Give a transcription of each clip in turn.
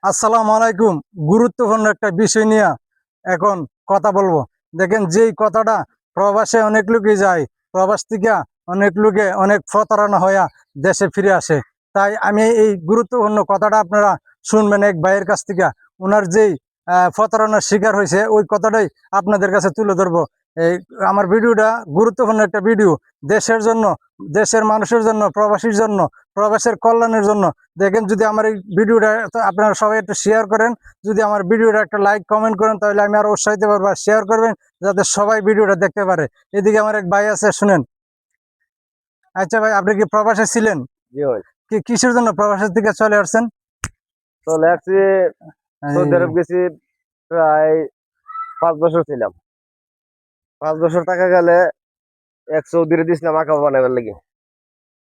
আসসালামু আলাইকুম। গুরুত্বপূর্ণ একটা বিষয় নিয়ে এখন কথা বলবো। দেখেন, যেই কথাটা প্রবাসে অনেক লোকই যায়, প্রবাস থেকে অনেক লোকে অনেক প্রতারণা হইয়া দেশে ফিরে আসে। তাই আমি এই গুরুত্বপূর্ণ কথাটা আপনারা শুনবেন এক ভাইয়ের কাছ থেকে। ওনার যেই প্রতারণার শিকার হয়েছে ওই কথাটাই আপনাদের কাছে তুলে ধরবো। এই আমার ভিডিওটা গুরুত্বপূর্ণ একটা ভিডিও, দেশের জন্য, দেশের মানুষের জন্য, প্রবাসীর জন্য, প্রবাসের কল্যাণের জন্য। দেখেন, যদি আমার এই ভিডিওটা আপনারা সবাই একটু শেয়ার করেন, যদি আমার ভিডিওটা একটা লাইক কমেন্ট করেন, তাহলে আমি আরো উৎসাহিত পারবো। শেয়ার করবেন যাতে সবাই ভিডিওটা দেখতে পারে। এদিকে আমার এক ভাই আছে, শুনেন। আচ্ছা ভাই, আপনি কি প্রবাসে ছিলেন? জি ভাই। কি কিসের জন্য প্রবাসের দিকে চলে আসছেন? চলে আসছি, সৌদি আরব গেছি। প্রায় 5 বছর ছিলাম। 5 বছর টাকা গেলে এক সৌদিরে দিছিলাম আঁকা বানাবার লেগে,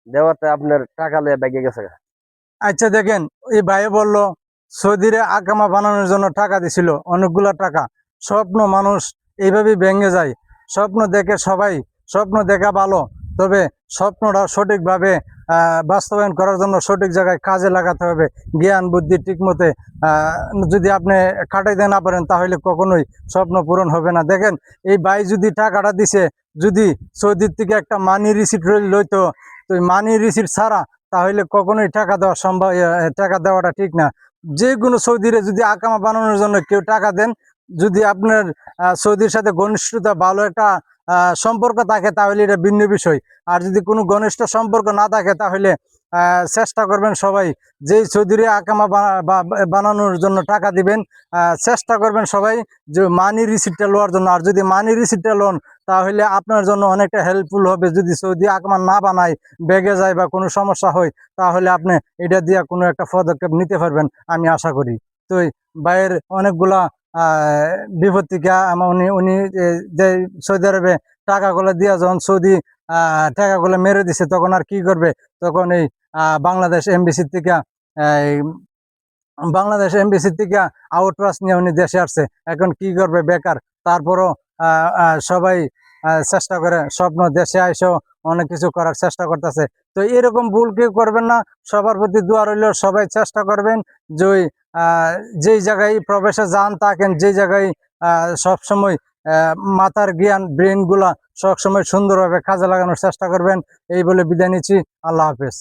দেওয়াতে আপনার টাকা লিয়ে ব্যাগে গেছে। আচ্ছা দেখেন, এই ভাই বলল সৌদিরে আকামা বানানোর জন্য টাকা দিছিল অনেকগুলা টাকা। স্বপ্ন মানুষ এইভাবেই ভেঙে যায়। স্বপ্ন দেখে সবাই, স্বপ্ন দেখা ভালো, তবে স্বপ্নটা সঠিকভাবে বাস্তবায়ন করার জন্য সঠিক জায়গায় কাজে লাগাতে হবে। জ্ঞান বুদ্ধি ঠিক মতে যদি আপনি খাটাইতে না পারেন, তাহলে কখনোই স্বপ্ন পূরণ হবে না। দেখেন, এই ভাই যদি টাকাটা দিছে, যদি সৌদির থেকে একটা মানি রিসিপ্ট লইতো, তো মানি রিসিপ্ট ছাড়া তাহলে কখনোই টাকা দেওয়া সম্ভব, টাকা দেওয়াটা ঠিক না। যে কোনো সৌদিরে যদি আকামা বানানোর জন্য কেউ টাকা দেন, যদি আপনার সৌদির সাথে ঘনিষ্ঠতা ভালো একটা সম্পর্ক থাকে, তাহলে এটা ভিন্ন বিষয়। আর যদি কোনো ঘনিষ্ঠ সম্পর্ক না থাকে, তাহলে চেষ্টা করবেন সবাই, যেই সৌদিরে আকামা বানানোর জন্য টাকা দিবেন, চেষ্টা করবেন সবাই যে মানি রিসিপ্টটা লওয়ার জন্য। আর যদি মানি রিসিপ্টটা লোন, তাহলে আপনার জন্য অনেকটা হেল্পফুল হবে। যদি সৌদি আকামা না বানায়, বেগে যায় বা কোনো সমস্যা হয়, তাহলে আপনি এটা দিয়ে কোনো একটা পদক্ষেপ নিতে পারবেন, আমি আশা করি। তো ভাইয়ের অনেকগুলা বিপদ থেকে উনি উনি যে সৌদি আরবে টাকাগুলো দিয়া যখন সৌদি টাকাগুলো মেরে দিছে, তখন আর কি করবে? তখন এই বাংলাদেশ এমবিসি থেকে, এই বাংলাদেশ এমবিসি থেকে আউট পাস নিয়ে উনি দেশে আসছে। এখন কি করবে? বেকার। তারপরও সবাই চেষ্টা করে, স্বপ্ন দেশে আইসেও অনেক কিছু করার চেষ্টা করতেছে। তো এরকম ভুল কেউ করবেন না। সবার প্রতি দোয়া রইল, সবাই চেষ্টা করবেন যে ওই যেই জায়গায় প্রবেশে যান থাকেন, যেই জায়গায় সবসময় মাথার জ্ঞান ব্রেন গুলা সবসময় সুন্দরভাবে কাজে লাগানোর চেষ্টা করবেন। এই বলে বিদায় নিচ্ছি। আল্লাহ হাফেজ।